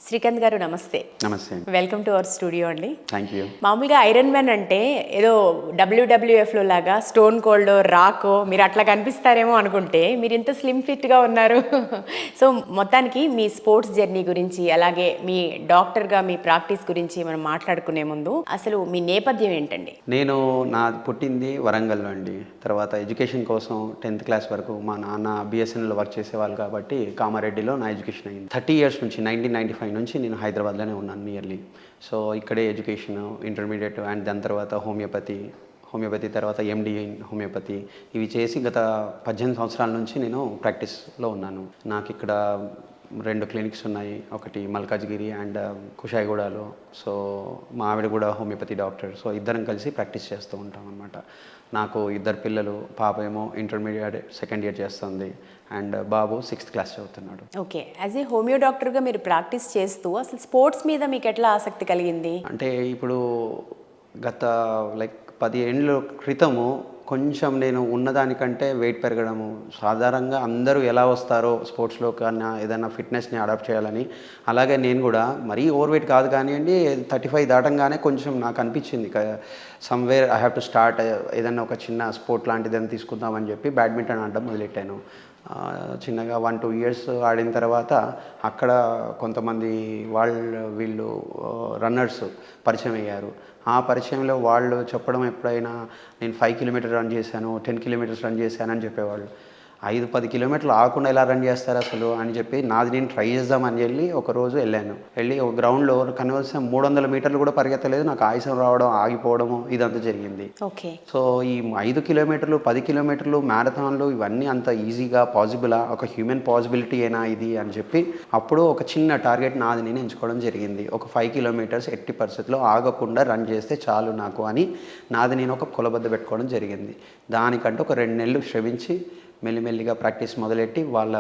శ్రీకాంత్ గారు నమస్తే. నమస్తే. వెల్కమ్ టు అవర్ స్టూడియో అండి. Thank you. మామూలుగా ఐరన్ మ్యాన్ అంటే ఏదో డబ్ల్యూడబ్ల్యూఎఫ్లో లాగా స్టోన్ కోల్డ్ రాకో మీరు అట్లా కనిపిస్తారేమో అనుకుంటే మీరు ఇంత స్లిమ్ ఫిట్గా ఉన్నారు. సో మొత్తానికి మీ స్పోర్ట్స్ జర్నీ గురించి అలాగే మీ డాక్టర్గా మీ ప్రాక్టీస్ గురించి మనం మాట్లాడుకునే ముందు అసలు మీ నేపథ్యం ఏంటండి? నేను పుట్టింది వరంగల్లో అండి. తర్వాత ఎడ్యుకేషన్ కోసం 10th క్లాస్ వరకు మా నాన్న బిఎస్ఎన్ఎల్లో వర్క్ చేసేవాళ్ళు కాబట్టి కామారెడ్డిలో నా ఎడ్యుకేషన్ అయింది. 30 years నుంచి 1995 నుంచి నేను హైదరాబాద్లోనే ఉన్నాను నియర్లీ. సో ఇక్కడే ఎడ్యుకేషన్ ఇంటర్మీడియట్ అండ్ దాని తర్వాత హోమియోపతి తర్వాత ఎండి ఇన్ హోమియోపతి ఇవి చేసి గత 18 సంవత్సరాల నుంచి నేను ప్రాక్టీస్లో ఉన్నాను. నాకు ఇక్కడ 2 క్లినిక్స్ ఉన్నాయి. ఒకటి మల్కాజ్గిరి అండ్ కుషాయిగూడలో. సో మా ఆవిడ కూడా హోమియోపతి డాక్టర్. సో ఇద్దరం కలిసి ప్రాక్టీస్ చేస్తూ ఉంటాం అనమాట. నాకు 2 పిల్లలు. పాప ఏమో ఇంటర్మీడియట్ 2nd year చేస్తుంది అండ్ బాబు 6th క్లాస్ చదువుతున్నాడు. ఓకే, యాజ్ ఏ హోమియో డాక్టర్గా మీరు ప్రాక్టీస్ చేస్తూ అసలు స్పోర్ట్స్ మీద మీకు ఎట్లా ఆసక్తి కలిగింది? అంటే ఇప్పుడు గత 10 ఏళ్ళ క్రితము కొంచెం నేను ఉన్నదానికంటే వెయిట్ పెరగడము, సాధారణంగా అందరూ ఎలా వస్తారో స్పోర్ట్స్లో కన్నా ఏదైనా ఫిట్నెస్ని అడాప్ట్ చేయాలని, అలాగే నేను కూడా మరీ ఓవర్ వెయిట్ కాదు కానివ్వండి 35 దాటంగానే కొంచెం నాకు అనిపించింది somewhere I have to start ఏదైనా ఒక చిన్న స్పోర్ట్ లాంటిది అని తీసుకుందామని చెప్పి బ్యాడ్మింటన్ ఆడడం మొదలెట్టాను. చిన్నగా 1-2 years ఆడిన తర్వాత అక్కడ కొంతమంది వీళ్ళు రన్నర్స్ పరిచయం అయ్యారు. ఆ పరిచయంలో వాళ్ళు చెప్పడం ఎప్పుడైనా నేను 5 kilometers రన్ చేశాను, 10 kilometers రన్ చేశానని చెప్పేవాళ్ళు. 5-10 kilometers ఆగకుండా ఎలా రన్ చేస్తారు అసలు అని చెప్పి నాది నేను ట్రై చేద్దామని ఒకరోజు వెళ్ళి ఒక గ్రౌండ్లో కనీసం 300 meters కూడా పరిగెత్తలేదు. నాకు ఆయాసం రావడం, ఆగిపోవడము ఇదంతా జరిగింది. ఓకే. సో ఈ 5 kilometers 10 kilometers మ్యారథాన్లు ఇవన్నీ అంత ఈజీగా పాసిబులా, ఒక హ్యూమన్ పాసిబిలిటీ అయినా ఇది అని చెప్పి అప్పుడు ఒక చిన్న టార్గెట్ నాది నేను ఎంచుకోవడం జరిగింది. ఒక 5 kilometers ఎట్టి పరిస్థితుల్లో ఆగకుండా రన్ చేస్తే చాలు నాకు అని నాది నేను ఒక కొలబద్ద పెట్టుకోవడం జరిగింది. దానికంటే ఒక 2 నెలలు శ్రమించి మెల్లిమెల్లిగా ప్రాక్టీస్ మొదలెట్టి వాళ్ళ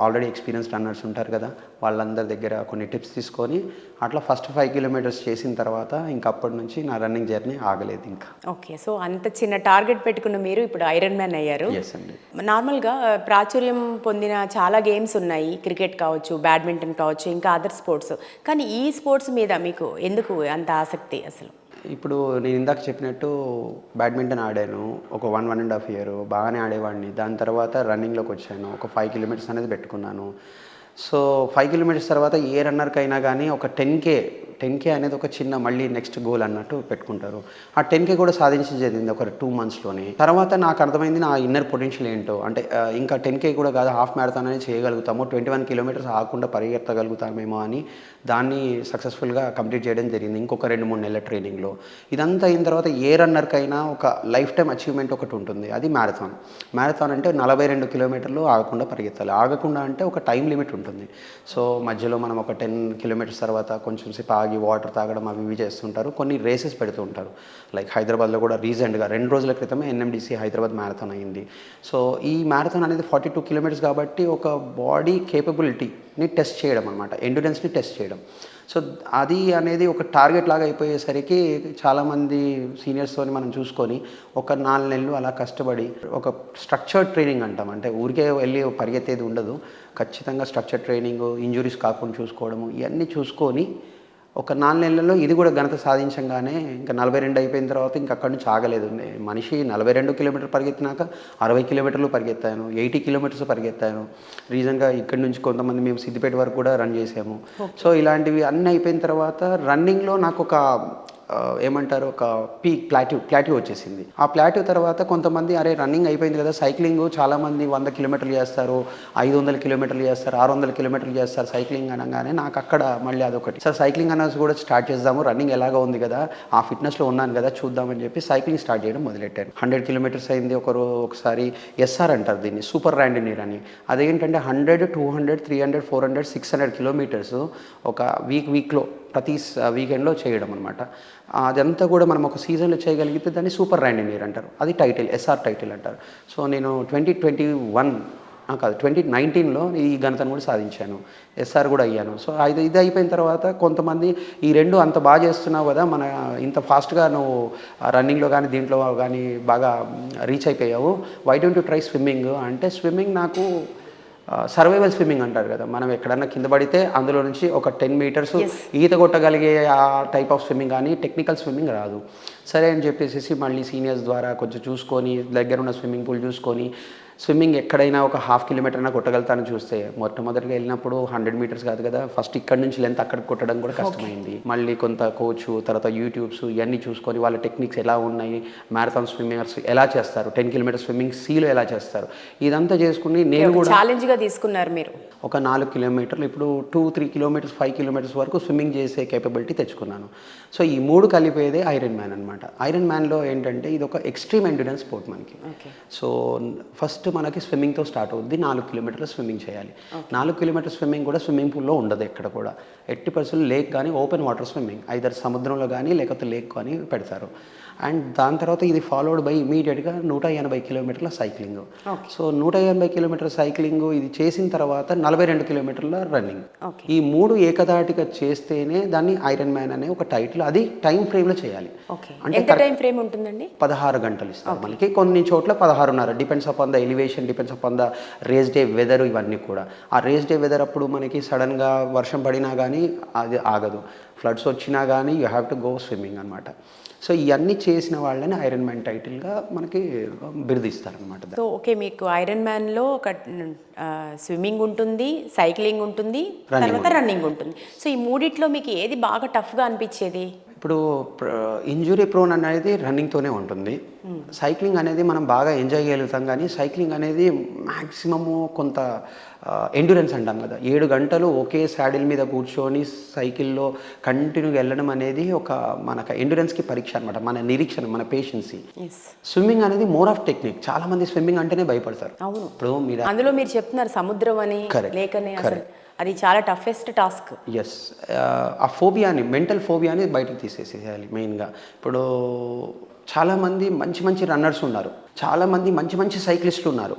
ఆల్రెడీ ఎక్స్పీరియన్స్ రన్నర్స్ ఉంటారు కదా, వాళ్ళందరి దగ్గర కొన్ని టిప్స్ తీసుకొని అట్లా ఫస్ట్ 5 kilometers చేసిన తర్వాత ఇంకా అప్పటి నుంచి నా రన్నింగ్ జర్నీ ఆగలేదు ఇంకా. ఓకే, సో అంత చిన్న టార్గెట్ పెట్టుకున్న మీరు ఇప్పుడు ఐరన్ మ్యాన్ అయ్యారు. ఎస్ అండి. నార్మల్గా ప్రాచుర్యం పొందిన చాలా గేమ్స్ ఉన్నాయి, క్రికెట్ కావచ్చు, బ్యాడ్మింటన్ కావచ్చు, ఇంకా అదర్ స్పోర్ట్స్. కానీ ఈ స్పోర్ట్స్ మీద మీకు ఎందుకు అంత ఆసక్తి అసలు? ఇప్పుడు నేను ఇందాక చెప్పినట్టు బ్యాడ్మింటన్ ఆడాను ఒక 1.5 year బాగానే ఆడేవాడిని. దాని తర్వాత రన్నింగ్లోకి వచ్చాను. ఒక 5 kilometers అనేది పెట్టుకున్నాను. సో 5 kilometers తర్వాత ఏ రన్నర్కైనా కానీ ఒక 10K అనేది ఒక చిన్న మళ్ళీ నెక్స్ట్ గోల్ అన్నట్టు పెట్టుకుంటారు. ఆ 10K కూడా సాధించడం జరిగింది ఒక 2 monthsలోనే. తర్వాత నాకు అర్థమైంది నా ఇన్నర్ పొటెన్షియల్ ఏంటో. అంటే ఇంకా 10K కూడా కాదు, హాఫ్ మ్యారథాన్ అనేది చేయగలుగుతాము, 21 kilometers ఆగకుండా పరిగెత్తగలుగుతామేమో అని దాన్ని సక్సెస్ఫుల్గా కంప్లీట్ చేయడం జరిగింది ఇంకొక 2-3 నెలల ట్రైనింగ్లో. ఇదంతా అయిన తర్వాత ఏ రన్నర్కైనా ఒక లైఫ్ టైం అచీవ్మెంట్ ఒకటి ఉంటుంది, అది మ్యారథాన్ అంటే 42 kilometers ఆగకుండా పరిగెత్తాలి. ఆగకుండా అంటే ఒక టైం లిమిట్ ఉంటుంది. సో మధ్యలో మనం ఒక 10 kilometers తర్వాత కొంచెం సేపు ఆగి వాటర్ తాగడం అవి ఇవి చేస్తుంటారు. కొన్ని రేసెస్ పెడుతూ ఉంటారు. లైక్ హైదరాబాద్లో కూడా రీసెంట్గా 2 రోజుల క్రితమే NMDC హైదరాబాద్ మ్యారథాన్ అయింది. సో ఈ మ్యారథాన్ అనేది 42 kilometers కాబట్టి ఒక బాడీ కేపబిలిటీని టెస్ట్ చేయడం అనమాట, ఎండ్యూరెన్స్ని టెస్ట్ చేయడం. సో అది అనేది ఒక టార్గెట్ లాగా అయిపోయేసరికి చాలామంది సీనియర్స్తో మనం చూసుకొని ఒక 4 నెలలు అలా కష్టపడి ఒక స్ట్రక్చర్డ్ ట్రైనింగ్ అంటాం. అంటే ఊరికే వెళ్ళి పరిగెత్తేది ఉండదు, ఖచ్చితంగా స్ట్రక్చర్డ్ ట్రైనింగ్, ఇంజురీస్ కాకుండా చూసుకోవడము ఇవన్నీ చూసుకొని ఒక 4 నెలల్లో ఇది కూడా ఘనత సాధించగానే ఇంకా 42 అయిపోయిన తర్వాత ఇంక అక్కడి నుంచి ఆగలేదు. మనిషి 42 kilometers పరిగెత్తినాక 60 kilometers పరిగెత్తాను, 80 kilometers పరిగెత్తాను. రీజన్గా ఇక్కడి నుంచి కొంతమంది మేము సిద్దిపేట వరకు కూడా రన్ చేసాము. సో ఇలాంటివి అన్నీ అయిపోయిన తర్వాత రన్నింగ్లో నాకు ఒక ఏమంటారు ఒక ప్లాట్యూ వచ్చేసింది. ఆ ప్లాట్యూ తర్వాత కొంతమంది అరే రన్నింగ్ అయిపోయింది కదా, సైక్లింగ్ చాలామంది 100 kilometers చేస్తారు, 500 kilometers చేస్తారు, 600 kilometers చేస్తారు సైక్లింగ్ అనగానే నాకు అక్కడ మళ్ళీ అదొకటి సార్ సైక్లింగ్ అనేది కూడా స్టార్ట్ చేద్దాము, రన్నింగ్ ఎలాగో ఉంది కదా, ఆ ఫిట్నెస్లో ఉన్నాను కదా చూద్దామని చెప్పి సైక్లింగ్ స్టార్ట్ చేయడం మొదలెట్టాను. 100 kilometers అయింది. ఒకసారి SR అంటారు దీన్ని, సూపర్ ర్యాండినీర్ అని. అదేంటంటే 100, 200, 300, 400, 600 kilometers ఒక వీక్లో ప్రతి వీకెండ్లో చేయడం అనమాట. అదంతా కూడా మనం ఒక సీజన్లో చేయగలిగితే దాన్ని సూపర్ ర్యాండినీర్ అంటారు. అది టైటిల్, SR టైటిల్ అంటారు. సో నేను 2019లో ఈ ఘనతను కూడా సాధించాను, SR కూడా అయ్యాను. సో ఇది అయిపోయిన తర్వాత కొంతమంది ఈ 2 అంత బాగా చేస్తున్నావు కదా, మన ఇంత ఫాస్ట్గా నువ్వు రన్నింగ్లో కానీ దీంట్లో కానీ బాగా రీచ్ అయిపోయావు, why don't you try swimming అంటే స్విమ్మింగ్ నాకు సర్వైవల్ స్విమ్మింగ్ అంటారు కదా, మనం ఎక్కడన్నా కింద పడితే అందులో నుంచి ఒక 10 మీటర్స్ ఈత కొట్టగలిగే ఆ టైప్ ఆఫ్ స్విమ్మింగ్ కానీ టెక్నికల్ స్విమ్మింగ్ రాదు. సరే అని చెప్పేసి మళ్ళీ సీనియర్స్ ద్వారా కొంచెం చూసుకొని దగ్గర ఉన్న స్విమ్మింగ్ పూల్ చూసుకొని స్విమ్మింగ్ ఎక్కడైనా ఒక 1/2 కిలోమీటర్ అయినా కొట్టగలుగుతాను చూస్తే, మొట్టమొదటిగా వెళ్ళినప్పుడు 100 మీటర్స్ కాదు కదా, ఫస్ట్ ఇక్కడ నుంచి లెంత్ అక్కడికి కొట్టడం కూడా కష్టమైంది. మళ్ళీ కొంత కోచ్, తర్వాత యూట్యూబ్స్ ఇవన్నీ చూసుకొని వాళ్ళ టెక్నిక్స్ ఎలా ఉన్నాయి, మ్యారథాన్ స్విమ్మింగర్స్ ఎలా చేస్తారు, 10 కిలోమీటర్ స్విమ్మింగ్ సీలో ఎలా చేస్తారు, ఇదంతా చేసుకుని నేను కూడా ఛాలెంజ్గా తీసుకున్నారు మీరు. ఒక 4 కిలోమీటర్లు, ఇప్పుడు 2-3 కిలోమీటర్స్ 5 కిలోమీటర్స్ వరకు స్విమ్మింగ్ చేసే కేపబిలిటీ తెచ్చుకున్నాను. సో ఈ 3 కలిపేదే ఐరన్ మ్యాన్ అనమాట. ఐరన్ మ్యాన్లో ఏంటంటే ఇది ఒక ఎక్స్ట్రీమ్ ఎండ్యూరెన్స్ స్పోర్ట్ మనకి. సో ఫస్ట్ మనకి స్విమ్మింగ్తో స్టార్ట్ అవుద్ది. 4 కిలోమీటర్లు స్విమ్మింగ్ చేయాలి. 4 కిలోమీటర్ స్విమ్మింగ్ కూడా స్విమ్మింగ్ పూల్లో ఉండదు ఎక్కడ కూడా. 80% లేక్ కానీ ఓపెన్ వాటర్ స్విమ్మింగ్, ఐదర్ సముద్రంలో కానీ లేకపోతే లేక్ కానీ పెడతారు. అండ్ దాని తర్వాత ఇది ఫాలోడ్ బై ఇమీడియట్గా 180 కిలోమీటర్ల సైక్లింగ్. సో 180 కిలోమీటర్ల సైక్లింగ్ ఇది చేసిన తర్వాత 42 కిలోమీటర్ల రన్నింగ్. ఈ 3 ఏకదాటిగా చేస్తేనే దాన్ని ఐరన్ మ్యాన్ అనే ఒక టైటిల్. అది టైం ఫ్రేమ్లో చేయాలి. అంటే టైం ఫ్రేమ్ ఉంటుందండి? 16 గంటలు ఇస్తారు మనకి. కొన్ని చోట్ల 16.5, depends upon the elevation, depends upon the race day weather, ఇవన్నీ కూడా. ఆ రేస్ డే వెదర్ అప్పుడు మనకి సడన్గా వర్షం పడినా కానీ అది ఆగదు, ఫ్లడ్స్ వచ్చినా కానీ you have to go swimming అనమాట. సో ఇవన్నీ చేసిన వాళ్ళని ఐరన్ మ్యాన్ టైటిల్గా మనకి బిరుదిస్తారనమాట. సో ఓకే, మీకు ఐరన్ మ్యాన్లో ఒక స్విమ్మింగ్ ఉంటుంది, సైక్లింగ్ ఉంటుంది, తర్వాత రన్నింగ్ ఉంటుంది. సో ఈ మూడిట్లో మీకు ఏది బాగా టఫ్గా అనిపించేది? ఇప్పుడు ఇంజురీ ప్రోన్ అనేది రన్నింగ్తోనే ఉంటుంది. సైక్లింగ్ అనేది మనం బాగా ఎంజాయ్ చేయగలుగుతాం, కానీ సైక్లింగ్ అనేది మ్యాక్సిమము కొంత ఎండ్యూరెన్స్ అంటాం కదా, 7 గంటలు ఒకే శాడిల్ మీద కూర్చొని సైకిల్లో కంటిన్యూగా వెళ్ళడం అనేది ఒక మనకు ఎండ్యూరెన్స్కి పరీక్ష అనమాట, మన నిరీక్షణ, మన పేషెన్సీ. స్విమ్మింగ్ అనేది మోర్ ఆఫ్ టెక్నిక్. చాలా మంది స్విమ్మింగ్ అంటేనే భయపడతారు. అవును, ఇప్పుడు మీరు అందులో మీరు చెప్తున్నారు సముద్రం అని, లేకనే, అది చాలా టఫెస్ట్ టాస్క్. ఎస్, ఆ ఫోబియాని, మెంటల్ ఫోబియాని బయటకు తీసేసేయాలి మెయిన్గా. ఇప్పుడు చాలామంది మంచి మంచి రన్నర్స్ ఉన్నారు, చాలామంది మంచి మంచి సైక్లిస్టులు ఉన్నారు,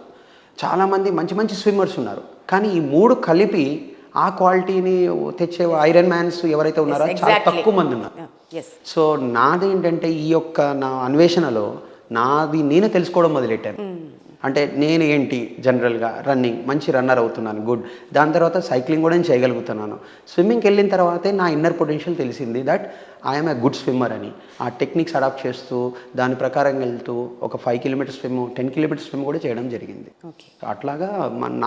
చాలామంది మంచి మంచి స్విమ్మర్స్ ఉన్నారు, కానీ ఈ 3 కలిపి ఆ క్వాలిటీని తెచ్చే ఐరన్ మ్యాన్స్ ఎవరైతే ఉన్నారో చాలా తక్కువ మంది ఉన్నారు. సో నాదేంటంటే ఈ యొక్క నా అన్వేషణలో నాది నేనే తెలుసుకోవడం మొదలెట్టాను. అంటే నేను ఏంటి, జనరల్గా రన్నింగ్ మంచి రన్నర్ అవుతున్నాను, గుడ్. దాని తర్వాత సైక్లింగ్ కూడా నేను చేయగలుగుతున్నాను. స్విమ్మింగ్కి వెళ్ళిన తర్వాతే నా ఇన్నర్ పొటెన్షియల్ తెలిసింది that I'm a good swimmer అని. ఆ టెక్నిక్స్ అడాప్ట్ చేస్తూ దాని ప్రకారం వెళ్తూ ఒక 5 కిలోమీటర్ స్విమ్, 10 కిలోమీటర్ స్విమ్ కూడా చేయడం జరిగింది. అట్లాగా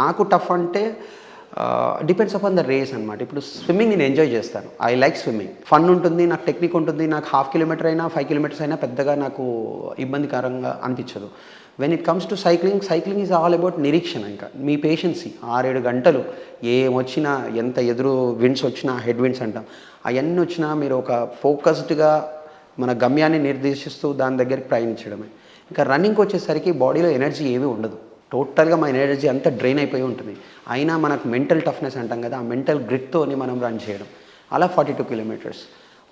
నాకు టఫ్ అంటే డిపెండ్స్ అపాన్ ద రేస్ అనమాట. ఇప్పుడు స్విమ్మింగ్ నేను ఎంజాయ్ చేస్తాను, ఐ లైక్ స్విమ్మింగ్, ఫన్ ఉంటుంది, నాకు టెక్నిక్ ఉంటుంది. నాకు 1/2 కిలోమీటర్ అయినా 5 కిలోమీటర్స్ అయినా పెద్దగా నాకు ఇబ్బందికరంగా అనిపించదు. When it comes to cycling, cycling is all about నిరీక్షణ. ఇంకా మీ పేషెన్సీ, 6-7 గంటలు ఏమొచ్చినా, ఎంత ఎదురు విండ్స్ వచ్చినా, హెడ్ విండ్స్ అంటాం, అవన్నీ వచ్చినా మీరు ఒక ఫోకస్డ్గా మన గమ్యాన్ని నిర్దేశిస్తూ దాని దగ్గరికి ప్రయాణించడమే. ఇంకా రన్నింగ్కి వచ్చేసరికి బాడీలో ఎనర్జీ ఏమీ ఉండదు, టోటల్గా మన ఎనర్జీ అంతా డ్రైన్ అయిపోయి ఉంటుంది. అయినా మనకు మెంటల్ టఫ్నెస్ అంటాం కదా, ఆ మెంటల్ గ్రిట్తోని మనం రన్ చేయడం, అలా 42 కిలోమీటర్స్.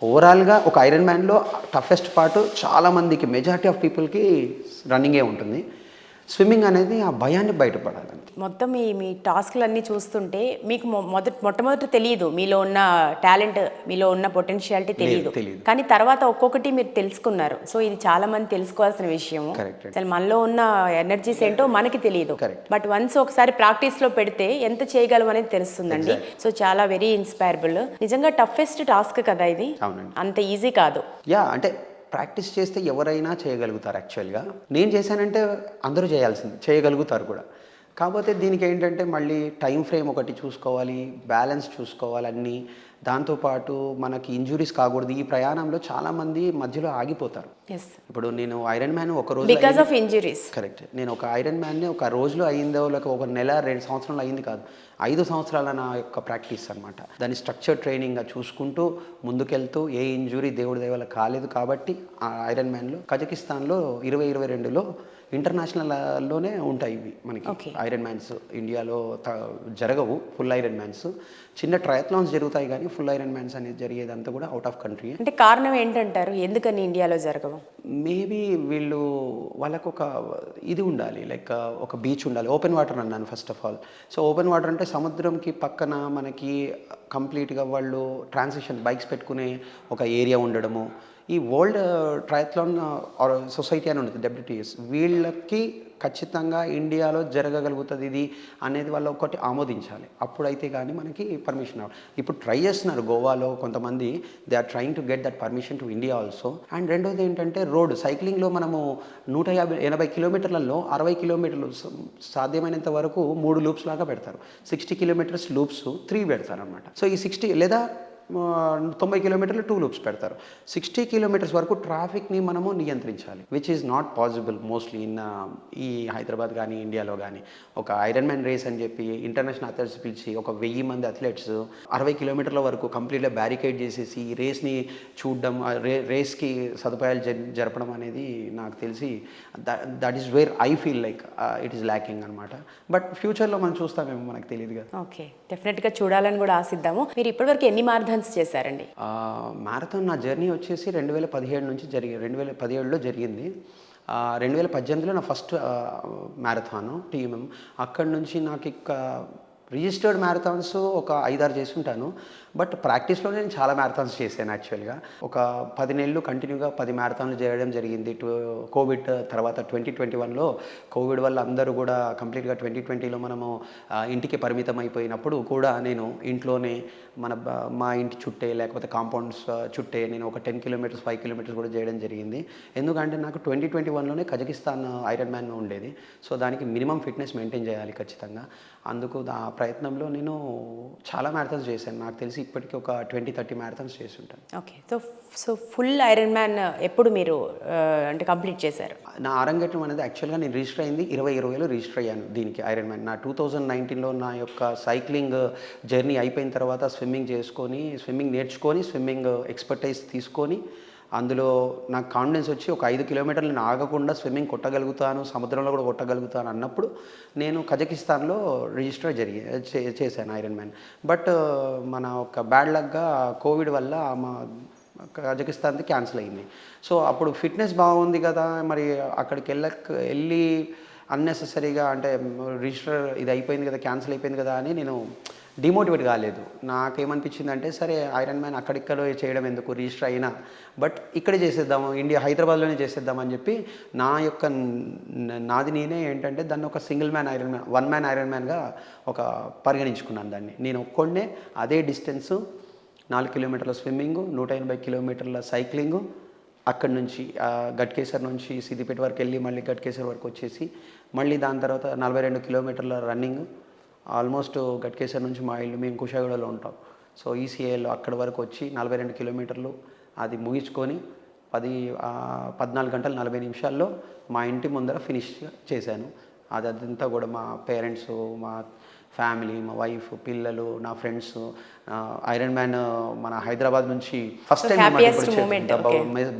ఓవరాల్గా ఒక ఐరన్ మ్యాన్లో టఫెస్ట్ పార్ట్ చాలామందికి, మెజారిటీ ఆఫ్ పీపుల్కి రన్నింగే ఉంటుంది. స్విమ్మింగ్ అనేది ఆ భయాన్ని బయటపడాలి. మొత్తం మీ టాస్క్లన్నీ చూస్తుంటే మీకు మొట్టమొదట తెలియదు మీలో ఉన్న టాలెంట్, మీలో ఉన్న పొటెన్షియాలిటీ తెలియదు, కానీ తర్వాత ఒక్కొక్కటి మీరు తెలుసుకున్నారు. సో ఇది చాలా మంది తెలుసుకోవాల్సిన విషయము. అసలు మనలో ఉన్న ఎనర్జీస్ ఏంటో మనకి తెలియదు, బట్ వన్స్ ఒకసారి ప్రాక్టీస్లో పెడితే ఎంత చేయగలం అనేది తెలుస్తుందండి. సో చాలా వెరీ ఇన్స్పైరబుల్. నిజంగా టఫెస్ట్ టాస్క్ కదా ఇది, అంత ఈజీ కాదు. అంటే ప్రాక్టీస్ చేస్తే ఎవరైనా చేయగలుగుతారు. యాక్చువల్గా నేను చేశానంటే అందరూ చేయగలుగుతారు కూడా. కాకపోతే దీనికి ఏంటంటే మళ్ళీ టైం ఫ్రేమ్ ఒకటి చూసుకోవాలి, బ్యాలెన్స్ చూసుకోవాలి అన్నీ. దాంతోపాటు మనకి ఇంజురీస్ కాకూడదు. ఈ ప్రయాణంలో చాలామంది మధ్యలో ఆగిపోతారు. ఇప్పుడు నేను ఐరన్ మ్యాన్ ఒక రోజు బికాస్ ఆఫ్ ఇంజురీస్, కరెక్ట్, నేను ఒక ఐరన్ మ్యాన్ని ఒక రోజులో అయిందో, లేక ఒక నెల 2 సంవత్సరాలు అయింది కాదు, 5 సంవత్సరాల నా యొక్క ప్రాక్టీస్ అనమాట. దాన్ని స్ట్రక్చర్ ట్రైనింగ్గా చూసుకుంటూ ముందుకెళ్తూ, ఏ ఇంజురీ దేవుడి దయ వల్ల కాలేదు కాబట్టి ఆ ఐరన్ మ్యాన్లో కజకిస్తాన్లో 2022లో ఇంటర్నేషనల్లోనే ఉంటాయి ఇవి మనకి ఐరన్ మ్యాన్స్. ఇండియాలో జరగవు ఫుల్ ఐరన్ మ్యాన్స్, చిన్న ట్రయథ్లాన్స్ జరుగుతాయి, కానీ ఫుల్ ఐరన్ మ్యాన్స్ అనేది జరిగేదంతా కూడా అవుట్ ఆఫ్ కంట్రీ. అంటే కారణం ఏంటంటారు, ఎందుకని ఇండియాలో జరగవు? మేబీ వాళ్ళకు ఒక ఇది ఉండాలి, లైక్ ఒక బీచ్ ఉండాలి, ఓపెన్ వాటర్ అన్నాను first of all. So open water అంటే సముద్రంకి పక్కన మనకి కంప్లీట్గా వాళ్ళు ట్రాన్సిషన్ బైక్స్ పెట్టుకునే ఒక ఏరియా ఉండడము, ఈ వరల్డ్ ట్రయథ్లాన్ సొసైటీ అని ఉంటుంది WTS, వీళ్ళకి ఖచ్చితంగా ఇండియాలో జరగగలుగుతుంది ఇది అనేది వాళ్ళు ఒకటి ఆమోదించాలి. అప్పుడైతే కానీ మనకి పర్మిషన్ రావాలి. ఇప్పుడు ట్రై చేస్తున్నారు గోవాలో కొంతమంది, they are trying to get that permission to India also. And రెండోది ఏంటంటే రోడ్ సైక్లింగ్లో మనము 180 కిలోమీటర్లలో 60 కిలోమీటర్లు సాధ్యమైనంత వరకు 3 లూప్స్ లాగా పెడతారు. 60 కిలోమీటర్స్ లూప్స్ 3 పెడతారు అనమాట. సో ఈ 60 లేదా 90 కిలోమీటర్లు 2 లూప్స్ పెడతారు. 60 కిలోమీటర్స్ వరకు ట్రాఫిక్ని మనము నియంత్రించాలి, which is not possible mostly in ఈ హైదరాబాద్ కానీ ఇండియాలో కానీ. ఒక ఐరన్ మ్యాన్ రేస్ అని చెప్పి ఇంటర్నేషనల్ అథ్లెట్స్ పిలిచి ఒక 1000 మంది అథ్లెట్స్ 60 కిలోమీటర్ల వరకు కంప్లీట్గా బ్యారికేడ్ చేసేసి ఈ రేస్ని చూడడం, రేస్కి సదుపాయాలు జరపడం అనేది నాకు తెలిసి that is where I feel like it is lacking అనమాట. బట్ ఫ్యూచర్లో మనం చూస్తామేమో, మనకు తెలియదు కదా. ఓకే, డెఫినెట్గా చూడాలని కూడా ఆశిద్దాము. మీరు ఇప్పటివరకు ఎన్ని మారథాన్స్ చేశారండి? మ్యారథాన్ నా జర్నీ వచ్చేసి 2017 నుంచి 2017లో జరిగింది. 2018లో నా ఫస్ట్ మ్యారథాను TMM. అక్కడి నుంచి నాకు రిజిస్టర్డ్ మ్యారథాన్స్ ఒక 5-6 చేసి ఉంటాను. బట్ ప్రాక్టీస్లో నేను చాలా మ్యారథాన్స్ చేశాను యాక్చువల్గా. ఒక 10 నెలలు కంటిన్యూగా 10 మ్యారథాన్లు చేయడం జరిగింది. కోవిడ్ తర్వాత 2021లో కోవిడ్ వల్ల అందరూ కూడా కంప్లీట్గా 2020లో మనము ఇంటికి పరిమితం అయిపోయినప్పుడు కూడా నేను ఇంట్లోనే మా ఇంటి చుట్టే లేకపోతే కాంపౌండ్స్ చుట్టే నేను ఒక 10 కిలోమీటర్స్ 5 కిలోమీటర్స్ కూడా చేయడం జరిగింది. ఎందుకంటే నాకు 2021లోనే కజకిస్తాన్ ఐరన్ మ్యాన్ ఉండేది. సో దానికి మినిమం ఫిట్నెస్ మెయింటైన్ చేయాలి ఖచ్చితంగా. అందుకు ఆ ప్రయత్నంలో నేను చాలా మ్యారథాన్స్ చేశాను. నాకు తెలిసి ఇప్పటికీ ఒక 20-30 మ్యారథాన్స్ చేసి ఉంటాను. Okay, so full iron man ఎప్పుడు మీరు అంటే కంప్లీట్ చేశారు? నా అరంగేట్రం అనేది యాక్చువల్గా నేను రిజిస్టర్ అయింది 2020లో రిజిస్టర్ అయ్యాను దీనికి ఐరన్ మ్యాన్. నా 2019లో నా యొక్క సైక్లింగ్ జర్నీ అయిపోయిన తర్వాత స్విమ్మింగ్ నేర్చుకొని స్విమ్మింగ్ ఎక్స్పర్టైజ్ తీసుకొని అందులో నాకు కాన్ఫిడెన్స్ వచ్చి ఒక 5 కిలోమీటర్లు నేను ఆగకుండా స్విమ్మింగ్ కొట్టగలుగుతాను, సముద్రంలో కూడా కొట్టగలుగుతాను అన్నప్పుడు నేను కజకిస్తాన్లో రిజిస్టర్ చేశాను ఐరన్ మ్యాన్. బట్ మన ఒక బ్యాడ్ లక్గా కోవిడ్ వల్ల మా కజకిస్తాన్ది క్యాన్సిల్ అయింది. సో అప్పుడు ఫిట్నెస్ బాగుంది కదా, మరి అక్కడికి వెళ్ళి అన్నెసెసరీగా అంటే రిజిస్టర్ ఇది అయిపోయింది కదా, క్యాన్సిల్ అయిపోయింది కదా అని నేను డిమోటివేట్ కాలేదు. నాకేమనిపించిందంటే సరే ఐరన్ మ్యాన్ అక్కడిక్కడ చేయడం ఎందుకు, రిజిస్టర్ అయినా బట్ ఇక్కడే చేసేద్దాము, హైదరాబాద్లోనే చేసేద్దామని చెప్పి నాది నేనే ఏంటంటే దాన్ని ఒక single man iron man, 1 man iron మ్యాన్గా ఒక పరిగణించుకున్నాను దాన్ని. నేను ఒక్కడే అదే డిస్టెన్సు 4 కిలోమీటర్ల స్విమ్మింగు, 180 కిలోమీటర్ల సైక్లింగు, అక్కడి నుంచి గట్కేసర్ నుంచి సిద్దిపేట వరకు వెళ్ళి మళ్ళీ గట్కేసర్ వరకు వచ్చేసి మళ్ళీ దాని తర్వాత 42 కిలోమీటర్ల రన్నింగ్. ఆల్మోస్ట్ గట్కేసర్ నుంచి మా ఇల్లు, మేము కుషాగూడలో ఉంటాం. సో ECIలో అక్కడి వరకు వచ్చి 42 కిలోమీటర్లు అది ముగించుకొని 14 గంటల 40 నిమిషాల్లో మా ఇంటి ముందర ఫినిష్ చేశాను. అదంతా కూడా మా పేరెంట్స్, మా ఫ్యామిలీ, మా వైఫ్, పిల్లలు, నా ఫ్రెండ్స్, ఐరన్ మ్యాన్ మన హైదరాబాద్ నుంచి first time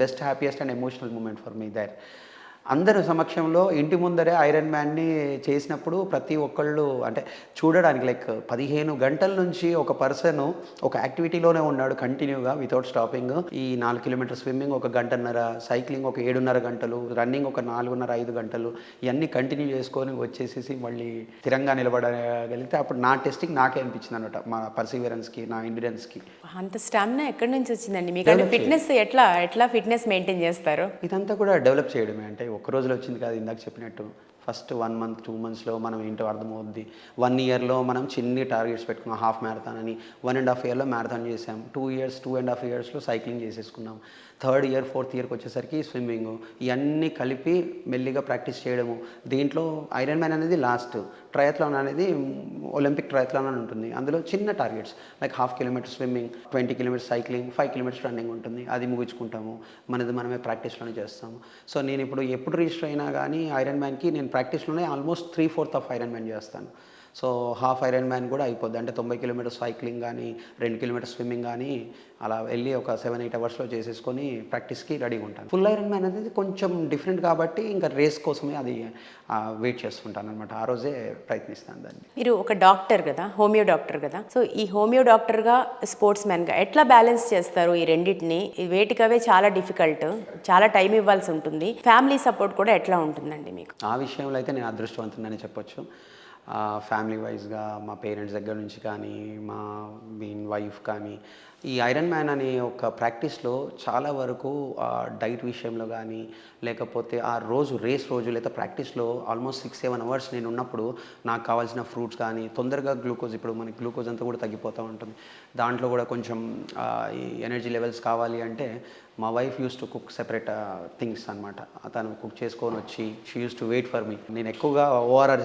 best happiest and emotional moment for me there. అందరి సమక్షంలో ఇంటి ముందరే ఐరన్ మ్యాన్ని చేసినప్పుడు ప్రతి ఒక్కళ్ళు అంటే చూడడానికి లైక్ 15 గంటల నుంచి ఒక పర్సన్ ఒక యాక్టివిటీలోనే ఉన్నాడు కంటిన్యూగా వితౌట్ స్టాపింగ్. ఈ 4 కిలోమీటర్ స్విమ్మింగ్ 1 గంటన్నర, సైక్లింగ్ ఒక 7.5 గంటలు, రన్నింగ్ ఒక 4.5 గంటలు, ఇవన్నీ కంటిన్యూ చేసుకొని వచ్చేసేసి మళ్ళీ స్థిరంగా నిలబడగలిగితే అప్పుడు నా టెస్టింగ్ నాకే అనిపించింది అనమాట, మా పర్సివియరెన్స్కి, నా ఎండ్యూరెన్స్కి. అంత స్టామినా ఎక్కడి నుంచి వచ్చిందండి మీకు? అంటే ఫిట్నెస్ ఎట్లా ఫిట్నెస్ మెయింటైన్ చేస్తారు? ఇదంతా కూడా డెవలప్ చేయడమే, అంటే ఒక్క రోజులో వచ్చింది కాదు. ఇందాక చెప్పినట్టు ఫస్ట్ 1 మంత్ 2 మంత్స్లో మనం ఏంటో అర్థమవుద్ది. 1 ఇయర్లో మనం చిన్ని టార్గెట్స్ పెట్టుకున్నాం, హాఫ్ మ్యారథాన్ అని. 1.5 ఇయర్లో మ్యారథాన్ చేసాం. 2.5 ఇయర్స్లో సైక్లింగ్ చేసేసుకున్నాం. 3rd ఇయర్ 4th ఇయర్కి వచ్చేసరికి స్విమ్మింగ్, ఇవన్నీ కలిపి మెల్లిగా ప్రాక్టీస్ చేయడము. దీంట్లో ఐరన్ మ్యాన్ అనేది లాస్ట్, ట్రయథ్లాన్ అనేది ఒలింపిక్ ట్రయథ్లాన్ అని ఉంటుంది. అందులో చిన్న targets like 1/2 kilometre swimming, 20 kilometres cycling, 5 kilometres running ఉంటుంది. అది ముగించుకుంటాము, మనమే ప్రాక్టీస్లోనే చేస్తాము. సో నేను ఎప్పుడు రిజిస్టర్ అయినా కానీ ఐరన్ మ్యాన్కి నేను ప్రాక్టీస్లోనే ఆల్మోస్ట్ 3/4 ఆఫ్ ఐరన్ మ్యాన్ చేస్తాను. సో హాఫ్ ఐరన్ మ్యాన్ కూడా అయిపోద్ది, అంటే 90 కిలోమీటర్స్ సైక్లింగ్ కానీ 2 కిలోమీటర్స్ స్విమ్మింగ్ కానీ అలా వెళ్ళి ఒక 7-8 అవర్స్లో చేసేసుకొని ప్రాక్టీస్కి రెడీగా ఉంటాను. ఫుల్ ఐరన్ మ్యాన్ అనేది కొంచెం డిఫరెంట్ కాబట్టి ఇంకా రేస్ కోసమే అది వెయిట్ చేస్తుంటాను అనమాట. ఆ రోజే ప్రయత్నిస్తాను దాన్ని. మీరు ఒక డాక్టర్ కదా, హోమియో డాక్టర్ కదా, సో ఈ హోమియో డాక్టర్గా స్పోర్ట్స్ మ్యాన్గా ఎట్లా బ్యాలెన్స్ చేస్తారు ఈ రెండింటిని? వేటికవే చాలా డిఫికల్ట్, చాలా టైం ఇవ్వాల్సి ఉంటుంది. ఫ్యామిలీ సపోర్ట్ కూడా ఎట్లా ఉంటుందండి మీకు? ఆ విషయంలో అయితే నేను అదృష్టవంతుడని చెప్పొచ్చు. ఫ్యామిలీ వైజ్గా మా పేరెంట్స్ దగ్గర నుంచి కానీ మా వైఫ్ కానీ ఈ ఐరన్ మ్యాన్ అనే ఒక ప్రాక్టీస్లో చాలా వరకు డైట్ విషయంలో కానీ లేకపోతే ఆ రోజు రేస్ రోజు లేదా ప్రాక్టీస్లో ఆల్మోస్ట్ 6-7 అవర్స్ నేను ఉన్నప్పుడు నాకు కావాల్సిన ఫ్రూట్స్ కానీ తొందరగా గ్లూకోజ్, ఇప్పుడు మనకి గ్లూకోజ్ అంతా కూడా తగ్గిపోతూ ఉంటుంది, దాంట్లో కూడా కొంచెం ఈ ఎనర్జీ లెవెల్స్ కావాలి అంటే మా wife use to cook separate things అనమాట. తను కుక్ చేసుకొని వచ్చి she use to wait for me. నేను ఎక్కువగా ఓఆర్ఆర్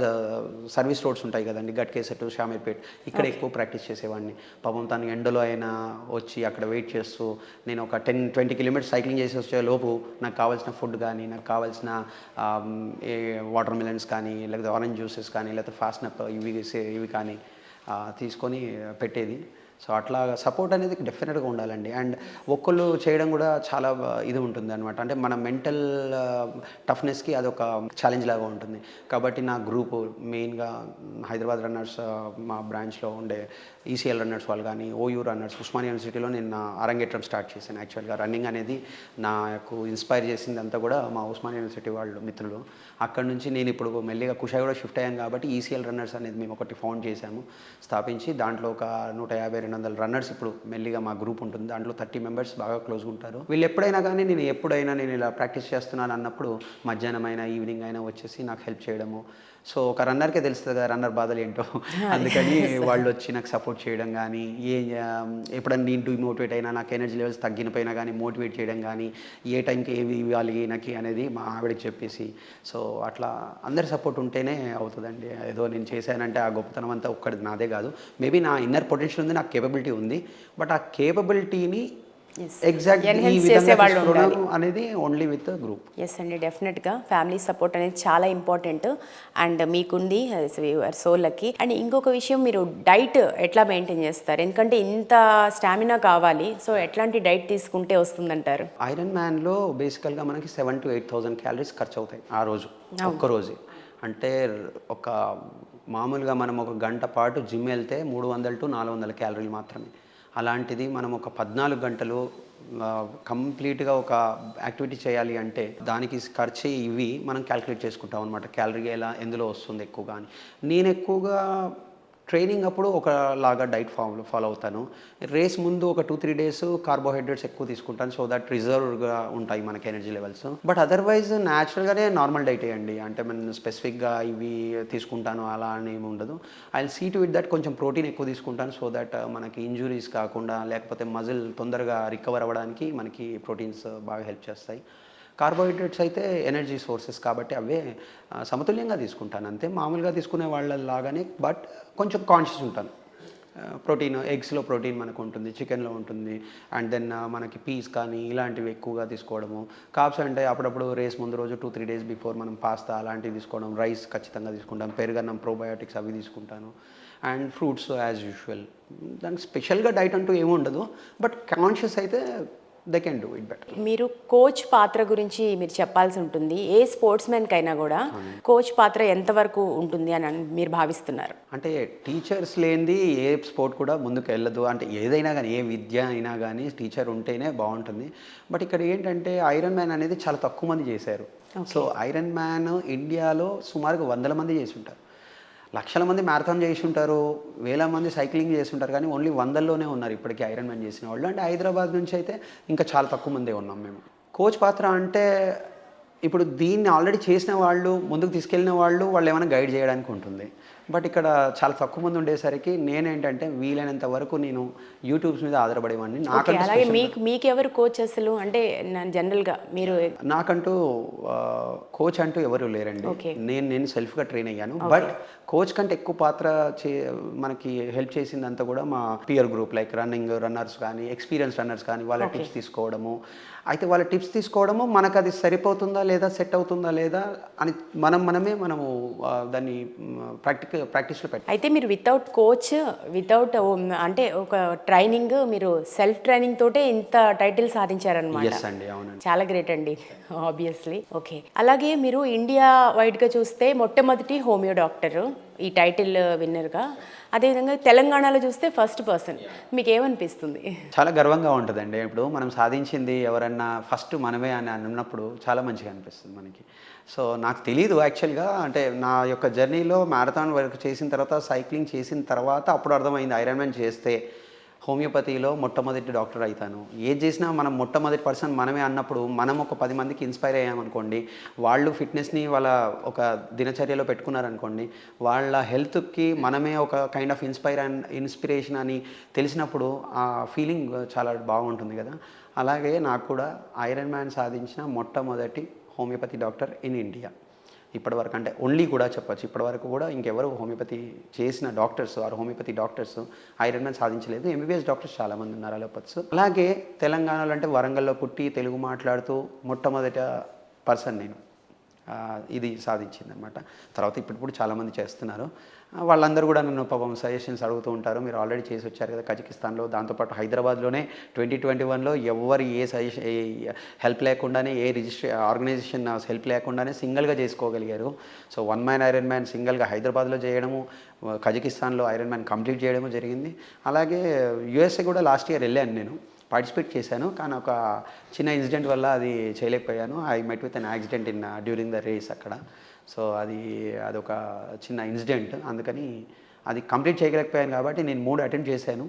సర్వీస్ రోడ్స్ ఉంటాయి కదండి, గట్కేసెట్, షామీర్పేట్, ఇక్కడ ఎక్కువ ప్రాక్టీస్ చేసేవాడిని. పాపం తను ఎండలో అయినా వచ్చి అక్కడ వెయిట్ చేస్తూ నేను ఒక 10-20 కిలోమీటర్స్ సైక్లింగ్ చేసి వచ్చే లోపు నాకు కావాల్సిన ఫుడ్ కానీ, నాకు కావాల్సిన వాటర్ మిలన్స్ కానీ, లేకపోతే ఆరెంజ్ జ్యూసెస్ కానీ, లేకపోతే ఫాస్ట్నప్ ఇవి కానీ తీసుకొని పెట్టేది. సో అట్లా సపోర్ట్ అనేది డెఫినెట్గా ఉండాలండి. అండ్ ఒక్కళ్ళు చేయడం కూడా చాలా ఇది ఉంటుంది అనమాట. అంటే మన మెంటల్ టఫ్నెస్కి అదొక ఛాలెంజ్ లాగా ఉంటుంది. కాబట్టి నా గ్రూపు మెయిన్గా హైదరాబాద్ రన్నర్స్, మా బ్రాంచ్లో ఉండే ఈసీఎల్ రన్నర్స్ వాళ్ళు కానీ, ఓయూ రన్నర్స్, ఉస్మానియా యూనివర్సిటీలో నేను నా అరంగేట్రం స్టార్ట్ చేశాను. యాక్చువల్గా రన్నింగ్ అనేది నాకు ఇన్స్పైర్ చేసింది అంతా కూడా మా ఉస్మానియా యూనివర్సిటీ వాళ్ళు మిత్రులు. అక్కడ నుంచి నేను ఇప్పుడు మెల్లిగా కుషాయి కూడా షిఫ్ట్ అయ్యాను కాబట్టి ఈసీఎల్ రన్నర్స్ అనేది మేము ఒకటి ఫౌండ్ చేశాము, స్థాపించి దాంట్లో ఒక 150-200 రన్నర్స్ ఇప్పుడు మెల్లిగా మా గ్రూప్ ఉంటుంది. దాంట్లో 30 మెంబర్స్ బాగా క్లోజ్గా ఉంటారు. వీళ్ళు ఎప్పుడైనా కానీ నేను ఇలా ప్రాక్టీస్ చేస్తున్నాను అన్నప్పుడు మధ్యాహ్నం అయినా ఈవినింగ్ అయినా వచ్చేసి నాకు హెల్ప్ చేయడము. సో ఒక రన్నర్కే తెలుస్తుంది కదా రన్నర్ బాధలు ఏంటో, అందుకని వాళ్ళు వచ్చి నాకు సపోర్ట్ చేయడం కానీ, ఎప్పుడన్నా నేను డిమోటివేట్ అయినా, నాకు ఎనర్జీ లెవెల్స్ తగ్గినపోయినా కానీ మోటివేట్ చేయడం కానీ, ఏ టైంకి ఏవి ఇవ్వాలి నాకు అనేది మా ఆవిడకి చెప్పేసి, సో అట్లా అందరి సపోర్ట్ ఉంటేనే అవుతుందండి. ఏదో నేను చేశానంటే ఆ గొప్పతనం అంతా ఒక్కడిది నాదే కాదు. మేబీ నా ఇన్నర్ పొటెన్షియల్ ఉంది, నాకు కేపబిలిటీ ఉంది, బట్ ఆ కేపబిలిటీని అనేది ఓన్లీ విత్ గ్రూప్. ఎస్ అండి, డెఫినెట్గా ఫ్యామిలీ సపోర్ట్ అనేది చాలా ఇంపార్టెంట్ అండ్ మీకుంది, సో లక్కీ. అండ్ ఇంకొక విషయం, మీరు డైట్ ఎట్లా మెయింటైన్ చేస్తారు? ఎందుకంటే ఇంత స్టామినా కావాలి, సో ఎట్లాంటి డైట్ తీసుకుంటే వస్తుందంటారు? ఐరన్ మ్యాన్లో బేసికల్గా మనకి 7,000 to 8,000 క్యాలరీస్ ఖర్చు అవుతాయి ఆ రోజు, ఒక్కరోజే. అంటే ఒక మామూలుగా మనం ఒక గంట పాటు జిమ్ వెళ్తే 300 to 400 క్యాలరీలు మాత్రమే. అలాంటిది మనం ఒక 14 గంటలు కంప్లీట్గా ఒక యాక్టివిటీ చేయాలి అంటే దానికి ఖర్చు ఇవి మనం క్యాలిక్యులేట్ చేసుకుంటాం అనమాట. క్యాలరీ ఎందులో వస్తుంది ఎక్కువగా అని. నేను ఎక్కువగా ట్రైనింగ్ అప్పుడు ఒకలాగా డైట్ ఫాలో అవుతాను. రేస్ ముందు ఒక 2-3 days కార్బోహైడ్రేట్స్ ఎక్కువ తీసుకుంటాను, సో దట్ రిజర్వ్గా ఉంటాయి మనకి ఎనర్జీ లెవెల్స్. బట్ అదర్వైజ్ న్యాచురల్గానే నార్మల్ డైట్ వేయండి. అంటే మనం స్పెసిఫిక్గా ఇవి తీసుకుంటాను అలా అని ఏమి ఉండదు. I see to it that కొంచెం ప్రోటీన్ ఎక్కువ తీసుకుంటాను, సో దట్ మనకి ఇంజురీస్ కాకుండా, లేకపోతే మజిల్ తొందరగా రికవర్ అవ్వడానికి మనకి ప్రోటీన్స్ బాగా హెల్ప్ చేస్తాయి. కార్బోహైడ్రేట్స్ అయితే ఎనర్జీ సోర్సెస్ కాబట్టి అవే సమతుల్యంగా తీసుకుంటాను అంతే, మామూలుగా తీసుకునే వాళ్ళలాగానే. బట్ కొంచెం కాన్షియస్ ఉంటాను. ప్రోటీన్, ఎగ్స్లో ప్రోటీన్ మనకు ఉంటుంది, చికెన్లో ఉంటుంది, అండ్ దెన్ మనకి పీస్ కానీ ఇలాంటివి ఎక్కువగా తీసుకోవడము. కార్బ్స్ అంటే అప్పుడప్పుడు రేస్ ముందు రోజు 2-3 days బిఫోర్ మనం పాస్తా అలాంటివి తీసుకోవడం, రైస్ ఖచ్చితంగా తీసుకుంటాం, పెరుగన్నం, ప్రోబయోటిక్స్ అవి తీసుకుంటాను, అండ్ ఫ్రూట్స్ యాజ్ యూజువల్. దానికి స్పెషల్గా డైట్ అంటూ ఏమి ఉండదు, బట్ కాన్షియస్ అయితే they can do it better. మీరు కోచ్ పాత్ర గురించి మీరు చెప్పాల్సి ఉంటుంది. ఏ స్పోర్ట్స్ మెన్కైనా కూడా కోచ్ పాత్ర ఎంతవరకు ఉంటుంది అని మీరు భావిస్తున్నారు? అంటే టీచర్స్ లేనిది ఏ స్పోర్ట్ కూడా ముందుకు వెళ్ళదు. అంటే ఏదైనా కానీ, ఏ విద్య అయినా కానీ టీచర్ ఉంటేనే బాగుంటుంది. బట్ ఇక్కడ ఏంటంటే ఐరన్ మ్యాన్ అనేది చాలా తక్కువ మంది చేశారు. సో ఐరన్ మ్యాన్ ఇండియాలో సుమారుగా 100 మంది చేసి ఉంటారు, లక్షల మంది మ్యారథాన్ చేసి ఉంటారు, వేల మంది సైక్లింగ్ చేసి ఉంటారు, కానీ ఓన్లీ 100లోనే ఉన్నారు ఇప్పటికీ ఐరన్ మ్యాన్ చేసిన వాళ్ళు. అంటే హైదరాబాద్ నుంచి అయితే ఇంకా చాలా తక్కువ మందే ఉన్నాం మేము. కోచ్ పాత్ర అంటే ఇప్పుడు దీన్ని ఆల్రెడీ చేసిన వాళ్ళు, ముందుకు తీసుకెళ్ళిన వాళ్ళు ఏమైనా గైడ్ చేయడానికి ఉంటుంది. బట్ ఇక్కడ చాలా తక్కువ మంది ఉండేసరికి నేనేంటంటే వీలైనంత వరకు నేను యూట్యూబ్స్ మీద ఆధారపడేవాడిని. అలాగే మీకెవరు కోచ్ అసలు? అంటే జనరల్గా మీరు నాకంటూ కోచ్ అంటూ ఎవరు లేరండి. నేను సెల్ఫ్గా ట్రైన్ అయ్యాను. బట్ కోచ్ కంటే ఎక్కువ పాత్ర మనకి హెల్ప్ చేసిందంతా కూడా మా పియర్ గ్రూప్, లైక్ రన్నర్స్ కానీ, ఎక్స్పీరియన్స్ రన్నర్స్ కానీ, వాళ్ళ టిప్స్ తీసుకోవడము. అయితే వాళ్ళ టిప్స్ తీసుకోవడము మనకు అది సరిపోతుందా లేదా, సెట్ అవుతుందా లేదా అని మనమే దాన్ని ప్రాక్టీస్లో పెట్టాలి. అయితే మీరు వితౌట్ కోచ్, వితౌట్ అంటే ఒక ట్రైనింగ్, మీరు సెల్ఫ్ ట్రైనింగ్ తోటే ఇంత టైటిల్ సాధించారనమాట. ఎస్ అండి, అవునండి, చాలా గ్రేట్ అండి, ఆబ్వియస్లీ. ఓకే, అలాగే మీరు ఇండియా వైడ్గా చూస్తే మొట్టమొదటి హోమియో డాక్టరు, ఈ టైటిల్ విన్నర్గా. అదేవిధంగా తెలంగాణలో చూస్తే ఫస్ట్ పర్సన్. మీకు ఏమనిపిస్తుంది? చాలా గర్వంగా ఉంటుందండి. ఇప్పుడు మనం సాధించింది ఎవరన్నా ఫస్ట్ మనమే అని అన్నప్పుడు చాలా మంచిగా అనిపిస్తుంది మనకి. సో నాకు తెలీదు యాక్చువల్గా, అంటే నా యొక్క జర్నీలో మ్యారథాన్ వర్క్ చేసిన తర్వాత, సైక్లింగ్ చేసిన తర్వాత అప్పుడు అర్థమైంది ఐరన్‌మ్యాన్ చేస్తే హోమియోపతిలో మొట్టమొదటి డాక్టర్ అయితాను. ఏది చేసినా మనం మొట్టమొదటి పర్సన్ మనమే అన్నప్పుడు, మనం ఒక 10 మందికి ఇన్స్పైర్ అయ్యామనుకోండి, వాళ్ళు ఫిట్నెస్‌ని వాళ్ళ ఒక దినచర్యలో పెట్టుకున్నారనుకోండి, వాళ్ళ హెల్త్‌కి మనమే ఒక కైండ్ ఆఫ్ ఇన్స్పిరేషన్ అని తెలిసినప్పుడు ఆ ఫీలింగ్ చాలా బాగుంటుంది కదా. అలాగే నాకు కూడా ఐరన్‌మ్యాన్ సాధించిన మొట్టమొదటి హోమియోపతి డాక్టర్ ఇన్ ఇండియా. ఇప్పటివరకు అంటే ఓన్లీ కూడా చెప్పొచ్చు. ఇప్పటివరకు కూడా ఇంకెవరు హోమియోపతి చేసిన doctors or homeopathy doctors Ironman సాధించలేదు. ఎంబీబీఎస్ డాక్టర్స్ చాలామంది ఉన్నారు అలోపతిస్. అలాగే తెలంగాణలో అంటే వరంగల్‌లో పుట్టి తెలుగు మాట్లాడుతూ మొట్టమొదట పర్సన్ నేను ఇది సాధించిందనమాట. తర్వాత ఇప్పుడు చాలామంది చేస్తున్నారు. వాళ్ళందరూ కూడా నన్ను పాపం సజెషన్స్ అడుగుతూ ఉంటారు. మీరు ఆల్రెడీ చేసి వచ్చారు కదా కజకిస్తాన్లో, దాంతోపాటు హైదరాబాద్లోనే 2021లో ఎవరు ఏ హెల్ప్ లేకుండానే, ఏ ఆర్గనైజేషన్ హెల్ప్ లేకుండానే సింగిల్గా చేసుకోగలిగారు. సో 1 మ్యాన్ ఐరన్‌మ్యాన్ సింగిల్గా హైదరాబాద్లో చేయడము, కజకిస్తాన్లో ఐరన్‌మ్యాన్ కంప్లీట్ చేయడము జరిగింది. అలాగే యూఎస్ఏ కూడా లాస్ట్ ఇయర్ వెళ్ళాను, నేను పార్టిసిపేట్ చేశాను. కానీ ఒక చిన్న ఇన్సిడెంట్ వల్ల అది చేయలేకపోయాను. I met with an accident during the race అక్కడ. సో అదొక చిన్న ఇన్సిడెంట్, అందుకని అది కంప్లీట్ చేయలేకపోయాను. కాబట్టి నేను 3 అటెంప్ట్ చేశాను.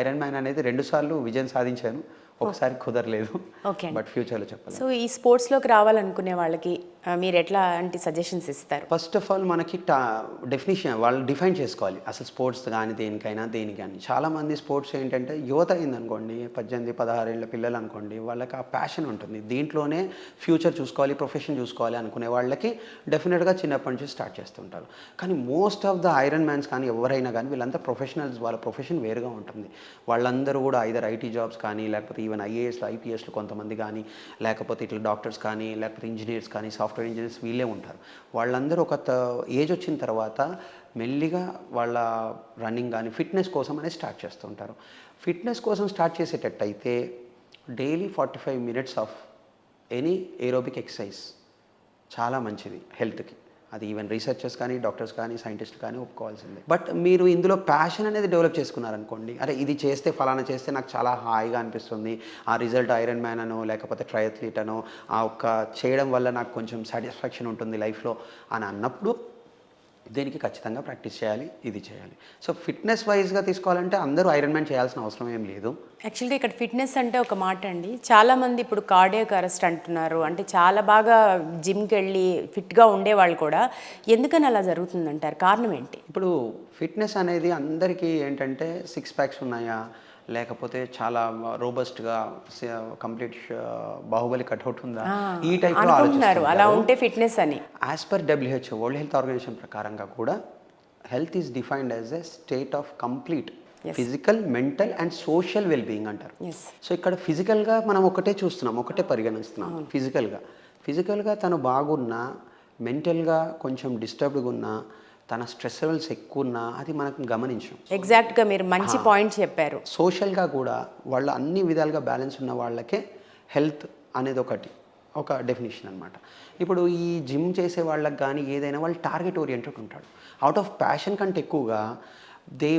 ఐరన్‌మ్యాన్ అనేది 2 సార్లు విజయం సాధించాను. ఒకసారి కుదరలేదు. ఓకే. బట్ ఫ్యూచర్లో చెప్పాలి. సో ఈ స్పోర్ట్స్లోకి రావాలనుకునే వాళ్ళకి మీరు ఎట్లాంటి సజెషన్స్ ఇస్తారు? ఫస్ట్ ఆఫ్ ఆల్ మనకి డెఫినిషన్ వాళ్ళు డిఫైన్ చేసుకోవాలి. అసలు స్పోర్ట్స్ కానీ దేనికి కానీ. చాలామంది స్పోర్ట్స్ ఏంటంటే యువత అయిందనుకోండి, 18, 16 ఏళ్ళ పిల్లలు అనుకోండి, వాళ్ళకి ఆ ప్యాషన్ ఉంటుంది, దీంట్లోనే ఫ్యూచర్ చూసుకోవాలి, ప్రొఫెషన్ చూసుకోవాలి అనుకునే వాళ్ళకి డెఫినెట్గా చిన్నప్పటి నుంచి స్టార్ట్ చేస్తుంటారు. కానీ most of the iron mans కానీ ఎవరైనా కానీ వీళ్ళంతా ప్రొఫెషనల్స్, వాళ్ళ ప్రొఫెషన్ వేరుగా ఉంటుంది. వాళ్ళందరూ కూడా ఐదర్ ఐటీ జాబ్స్ కానీ, లేకపోతే ఈవెన్ ఐఏఎస్లు, ఐపీఎస్లు కొంతమంది కానీ, లేకపోతే ఇట్లా డాక్టర్స్ కానీ, లేకపోతే ఇంజనీర్స్ కానీ, సాఫ్ట్వేర్ ఇంజనీర్స్ వీళ్ళే ఉంటారు. వాళ్ళందరూ ఒక ఏజ్ వచ్చిన తర్వాత మెల్లిగా వాళ్ళ రన్నింగ్ కానీ ఫిట్నెస్ కోసం అనేది స్టార్ట్ చేస్తూ ఉంటారు. ఫిట్నెస్ కోసం స్టార్ట్ చేసేటట్టయితే daily 45 minutes of any aerobic exercise చాలా మంచిది హెల్త్కి. అది ఈవెన్ రీసెర్చర్స్ కానీ, డాక్టర్స్ కానీ, సైంటిస్టులు కానీ ఒప్పుకోవాల్సిందే. బట్ మీరు ఇందులో ప్యాషన్ అనేది డెవలప్ చేసుకున్నారనుకోండి, అరే ఇది చేస్తే ఫలానా చేస్తే నాకు చాలా హాయిగా అనిపిస్తుంది, ఆ రిజల్ట్ ఐరన్‌మ్యాన్ అనో లేకపోతే ట్రయథ్లీట్ అనో ఆ ఒక్క చేయడం వల్ల నాకు కొంచెం సాటిస్ఫాక్షన్ ఉంటుంది లైఫ్లో అని అన్నప్పుడు దేనికి ఖచ్చితంగా ప్రాక్టీస్ చేయాలి, ఇది చేయాలి. సో ఫిట్నెస్ వైజ్గా తీసుకోవాలంటే అందరూ ఐరన్‌మ్యాన్ చేయాల్సిన అవసరం ఏం లేదు. యాక్చువల్గా ఇక్కడ ఫిట్నెస్ అంటే ఒక మాట అండి, చాలామంది ఇప్పుడు కార్డియాక్ అరెస్ట్ అంటున్నారు. అంటే చాలా బాగా జిమ్కి వెళ్ళి ఫిట్గా ఉండేవాళ్ళు కూడా. ఎందుకని అలా జరుగుతుందంటారు? కారణం ఏంటి? ఇప్పుడు ఫిట్నెస్ అనేది అందరికీ ఏంటంటే 6 ప్యాక్స్ ఉన్నాయా, లేకపోతే చాలా రోబస్ట్గా కంప్లీట్ బాహుబలి కట్అవుట్ ఉందా, ఈ టైప్లో అనుకుంటున్నారు అలా ఆలోచిస్తున్నారు. ఉంటే ఫిట్నెస్ అని. As per WHO World Health Organization ప్రకారంగా కూడా health is defined as a state of complete physical, mental and social wellbeing అంటారు. సో ఇక్కడ ఫిజికల్గా మనం ఒకటే చూస్తున్నాం, ఒకటే పరిగణిస్తున్నాం. ఫిజికల్గా తను బాగున్నా, మెంటల్గా కొంచెం డిస్టర్బ్డ్గా ఉన్నా, తన స్ట్రెస్ లెవెల్స్ ఎక్కువ ఉన్నా అది మనకు గమనించాం. ఎగ్జాక్ట్గా మీరు మంచి పాయింట్ చెప్పారు. సోషల్గా కూడా వాళ్ళు అన్ని విధాలుగా బ్యాలెన్స్ ఉన్న వాళ్ళకే హెల్త్ అనేది ఒక డెఫినేషన్ అనమాట. ఇప్పుడు ఈ జిమ్ చేసే వాళ్ళకి కానీ ఏదైనా వాళ్ళు టార్గెట్ ఓరియంటెడ్ ఉంటాడు. అవుట్ ఆఫ్ ప్యాషన్ కంటే ఎక్కువగా దే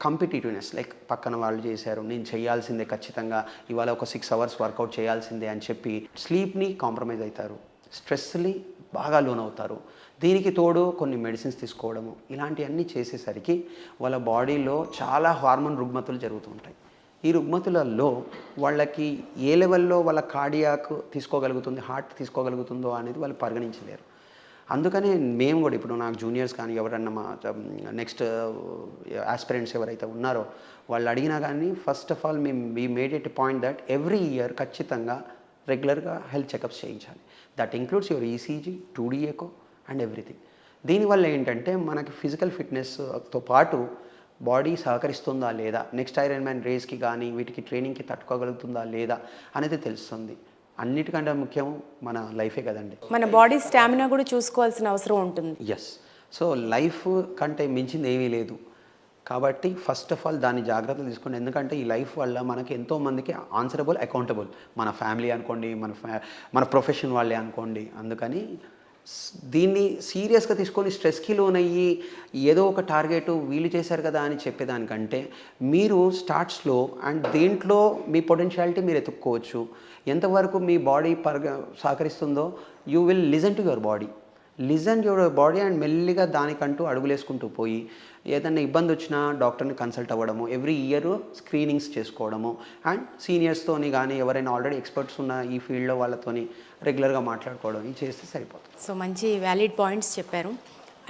కాంపిటేటివ్నెస్, లైక్ పక్కన వాళ్ళు చేశారు నేను చేయాల్సిందే, ఖచ్చితంగా ఇవాళ ఒక 6 hours వర్కౌట్ చేయాల్సిందే అని చెప్పి స్లీప్ని కాంప్రమైజ్ అవుతారు, స్ట్రెస్ని బాగా లోనవుతారు. దీనికి తోడు కొన్ని మెడిసిన్స్ తీసుకోవడము, ఇలాంటివన్నీ చేసేసరికి వాళ్ళ బాడీలో చాలా హార్మోన్ రుగ్మతులు జరుగుతుంటాయి. ఈ రుగ్మతులలో వాళ్ళకి ఏ లెవెల్లో వాళ్ళ కార్డియాక్ తీసుకోగలుగుతుంది, హార్ట్ తీసుకోగలుగుతుందో అనేది వాళ్ళు పరిగణించలేరు. అందుకనే మేము కూడా ఇప్పుడు నాకు జూనియర్స్ కానీ ఎవరన్నా మా నెక్స్ట్ ఆస్పిరెంట్స్ ఎవరైతే ఉన్నారో వాళ్ళు అడిగినా కానీ first of all we made it point that every year ఖచ్చితంగా రెగ్యులర్గా హెల్త్ చెకప్స్ చేయించాలి. That includes your ECG, 2D echo and everything. దీనివల్ల ఏంటంటే మనకి ఫిజికల్ ఫిట్నెస్తో పాటు బాడీ సహకరిస్తుందా లేదా, నెక్స్ట్ ఐరన్‌మ్యాన్ రేస్కి కానీ వీటికి ట్రైనింగ్కి తట్టుకోగలుగుతుందా లేదా అనేది తెలుస్తుంది. అన్నిటికంటే ముఖ్యం మన లైఫే కదండి. మన బాడీ స్టామినా కూడా చూసుకోవాల్సిన అవసరం ఉంటుంది. ఎస్. సో లైఫ్ కంటే మించింది ఏమీ లేదు. కాబట్టి ఫస్ట్ ఆఫ్ ఆల్ దాన్ని జాగ్రత్తలు తీసుకోండి. ఎందుకంటే ఈ లైఫ్ వల్ల మనకి ఎంతోమందికి ఆన్సరబుల్, అకౌంటబుల్, మన ఫ్యామిలీ అనుకోండి, మన ప్రొఫెషన్ వాళ్ళే అనుకోండి. అందుకని దీన్ని సీరియస్గా తీసుకొని స్ట్రెస్కి లోనయ్యి ఏదో ఒక టార్గెట్ వీళ్ళు చేశారు కదా అని చెప్పేదానికంటే మీరు స్టార్ట్ స్లో అండ్ దీంట్లో మీ పొటెన్షియాలిటీ మీరు ఎత్తుక్కోవచ్చు. ఎంతవరకు మీ బాడీ సహకరిస్తుందో you will listen to your body. Listen your body and మెల్లిగా దానికంటూ అడుగులేసుకుంటూ పోయి ఏదైనా ఇబ్బంది వచ్చినా డాక్టర్ని కన్సల్ట్ అవ్వడము, ఎవ్రీ ఇయర్ స్క్రీనింగ్స్ చేసుకోవడము అండ్ సీనియర్స్తోని కానీ ఎవరైనా ఆల్రెడీ ఎక్స్పర్ట్స్ ఉన్న ఈ ఫీల్డ్లో వాళ్ళతోని రెగ్యులర్గా మాట్లాడుకోవడం ఇది చేస్తే సరిపోతుంది. సో మంచి వ్యాలిడ్ పాయింట్స్ చెప్పారు.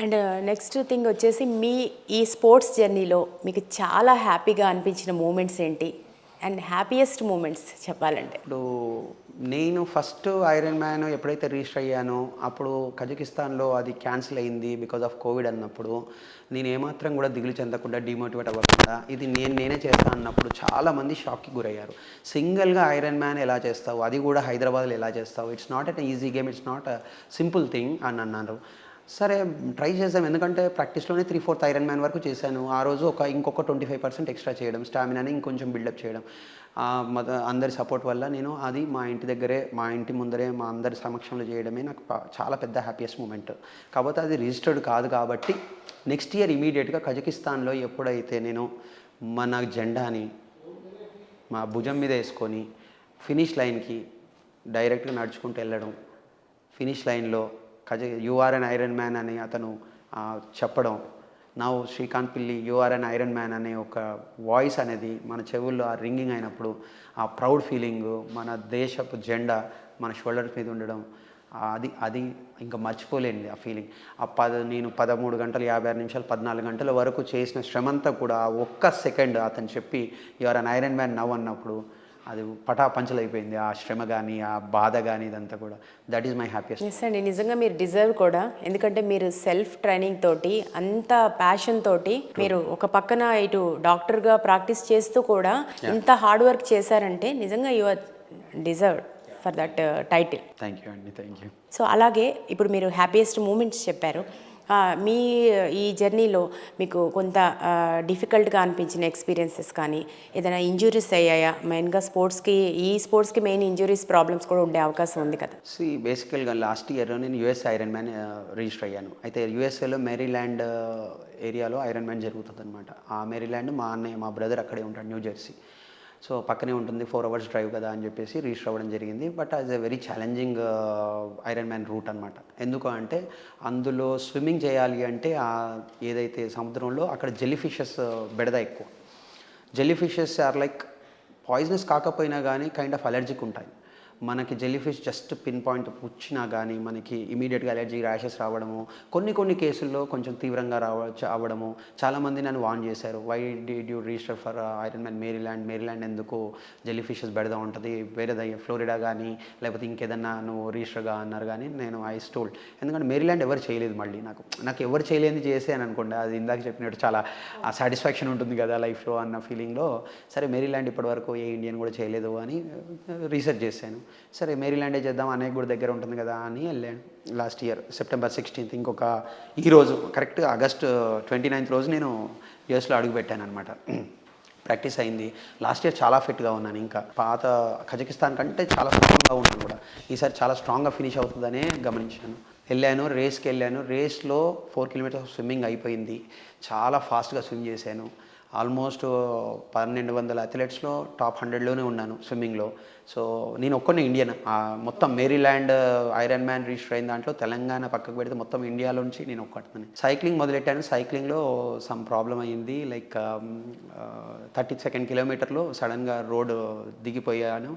అండ్ నెక్స్ట్ థింగ్ వచ్చేసి మీ ఈ స్పోర్ట్స్ జర్నీలో మీకు చాలా హ్యాపీగా అనిపించిన మూమెంట్స్ ఏంటి అండ్ హ్యాపీయెస్ట్ మూమెంట్స్ చెప్పాలంటే? ఇప్పుడు నేను ఫస్ట్ ఐరన్ మ్యాన్ ఎప్పుడైతే రిజిస్టర్ అయ్యానో అప్పుడు కజకిస్తాన్లో అది క్యాన్సిల్ అయింది బికాజ్ ఆఫ్ కోవిడ్ అన్నప్పుడు నేను ఏమాత్రం కూడా దిగులు చెందకుండా డిమోటివేట్ అవ్వకుండా ఇది నేనే చేస్తాను అన్నప్పుడు చాలామంది షాక్కి గురయ్యారు. సింగిల్గా ఐరన్ మ్యాన్ ఎలా చేస్తావు, అది కూడా హైదరాబాద్లో ఎలా చేస్తావు, it's not an easy game, it's not a simple thing అని అన్నారు. సరే ట్రై చేసాం, ఎందుకంటే ప్రాక్టీస్లోనే 3/4 ఐరన్ మ్యాన్ వరకు చేశాను. ఆ రోజు ఇంకొక 25% ఎక్స్ట్రా చేయడం, స్టామినాని ఇంకొంచెం బిల్డప్ చేయడం, అందరి సపోర్ట్ వల్ల నేను అది మా ఇంటి ముందరే మా అందరి సమక్షంలో చేయడమే నాకు చాలా పెద్ద హ్యాపీయెస్ట్ మూమెంట్. కాకపోతే అది రిజిస్టర్డ్ కాదు కాబట్టి నెక్స్ట్ ఇయర్ ఇమీడియట్గా కజకిస్తాన్లో ఎప్పుడైతే నేను మన జెండాని మా భుజం మీద వేసుకొని ఫినిష్ లైన్కి డైరెక్ట్గా నడుచుకుంటూ వెళ్ళడం, ఫినిష్ లైన్లో యూఆర్ అన్ ఐరన్ మ్యాన్ అని అతను చెప్పడం, నా శ్రీకాంత్ పిల్లి యూఆర్ అన్ ఐరన్ మ్యాన్ అనే ఒక వాయిస్ అనేది మన చెవుల్లో ఆ రింగింగ్ అయినప్పుడు ఆ ప్రౌడ్ ఫీలింగు, మన దేశపు జెండా మన షోల్డర్స్ మీద ఉండడం, అది ఇంకా మర్చిపోలేండి ఆ ఫీలింగ్. నేను 13 గంటలు 56 నిమిషాలు 14 గంటల వరకు చేసిన శ్రమంతా కూడా ఒక్క సెకండ్ అతను చెప్పి you're an iron man now అన్నప్పుడు అది పటాపంచలు అయిపోయింది. ఆ శ్రమ కానీ ఆ బాధ కానీ ఇదంతా కూడా that is my happiest. Yes అండి, నిజంగా మీరు డిజర్వ్ కూడా. ఎందుకంటే మీరు సెల్ఫ్ ట్రైనింగ్ తోటి అంత ప్యాషన్ తోటి మీరు ఒక పక్కన ఇటు డాక్టర్గా ప్రాక్టీస్ చేస్తూ కూడా ఇంత హార్డ్ వర్క్ చేశారంటే నిజంగా you are deserved for that title. Thank you అండి, థ్యాంక్ యూ. సో అలాగే ఇప్పుడు మీరు హ్యాపీయెస్ట్ మూమెంట్స్ చెప్పారు. మీ ఈ జర్నీలో మీకు కొంత డిఫికల్ట్గా అనిపించిన ఎక్స్పీరియన్సెస్ కానీ ఏదైనా ఇంజురీస్ అయ్యాయా? మెయిన్గా ఈ స్పోర్ట్స్కి మెయిన్ ఇంజురీస్ ప్రాబ్లమ్స్ కూడా ఉండే అవకాశం ఉంది కదా. బేసికల్గా లాస్ట్ ఇయర్ నేను యుఎస్ ఐరన్ మ్యాన్ రిజిస్టర్ అయ్యాను. అయితే యుఎస్ఏలో మేరీల్యాండ్ ఏరియాలో ఐరన్ మ్యాన్ జరుగుతుంది అనమాట. ఆ మేరీల్యాండ్ మా బ్రదర్ అక్కడే ఉంటాడు, న్యూ జెర్సీ. సో పక్కనే ఉంటుంది, 4 hours డ్రైవ్ కదా అని చెప్పేసి రిజిస్టర్ అవ్వడం జరిగింది. But as a very challenging iron man route అనమాట. ఎందుకు అంటే అందులో స్విమ్మింగ్ చేయాలి అంటే ఏదైతే సముద్రంలో అక్కడ జెల్లీ ఫిషెస్ బెడద ఎక్కువ. Jelly fishes are like poisonous కాకపోయినా కానీ కైండ్ ఆఫ్ అలర్జిక్ ఉంటాయి. మనకి jelly fish just pin point పుచ్చినా కానీ మనకి ఇమీడియట్గా అలర్జీ ర్యాషెస్ రావడము, కొన్ని కేసుల్లో కొంచెం తీవ్రంగా అవ్వడము. చాలామంది నన్ను వార్న్ చేశారు, why did you register for iron man Maryland ఎందుకు జెల్లీ ఫిషెస్ బెడదా ఉంటుంది, వేరేది ఫ్లోరిడా కానీ లేకపోతే ఇంకేదన్నా నువ్వు రిజిస్టర్గా అన్నారు. కానీ నేను ఐ టోల్డ్, ఎందుకంటే మేరీల్యాండ్ ఎవరు చేయలేదు, మళ్ళీ నాకు ఎవరు చేయలేని చేసే అని అనుకోండి, అది ఇందాక చెప్పినట్టు చాలా సాటిస్ఫాక్షన్ ఉంటుంది కదా లైఫ్లో అన్న ఫీలింగ్లో. సరే మేరీల్యాండ్ ఇప్పటివరకు ఏ ఇండియన్ కూడా చేయలేదు అని రీసెర్చ్ చేశాను. సరే మేరీల్యాండే చేద్దాం, అనేక కూడా దగ్గర ఉంటుంది కదా అని వెళ్ళాను. లాస్ట్ ఇయర్ September 16th ఈరోజు కరెక్ట్గా August 29th రోజు నేను యూఎస్లో అడుగుపెట్టాను అనమాట. ప్రాక్టీస్ అయింది. లాస్ట్ ఇయర్ చాలా ఫిట్గా ఉన్నాను, ఇంకా పాత కజకిస్తాన్ కంటే చాలా స్ట్రాంగ్గా ఉన్నాను కూడా. ఈసారి చాలా స్ట్రాంగ్గా ఫినిష్ అవుతుందనే గమనించాను. రేస్కి వెళ్ళాను. రేస్లో 4 kilometers స్విమ్మింగ్ అయిపోయింది. చాలా ఫాస్ట్గా స్విమ్ చేశాను. ఆల్మోస్ట్ 1200 అథ్లెట్స్లో టాప్ 100లోనే ఉన్నాను స్విమ్మింగ్లో. సో నేను ఒక్కనే ఇండియన్. మొత్తం మేరీల్యాండ్ ఐరన్ మ్యాన్ రిజిస్టర్ అయిన దాంట్లో తెలంగాణ పక్కకు పెడితే మొత్తం ఇండియాలో నుంచి నేను ఒక్కటిని. సైక్లింగ్ మొదలెట్టాను. సైక్లింగ్లో సమ్ ప్రాబ్లం అయ్యింది. లైక్ 32nd kilometerలో సడన్గా రోడ్ దిగిపోయాను.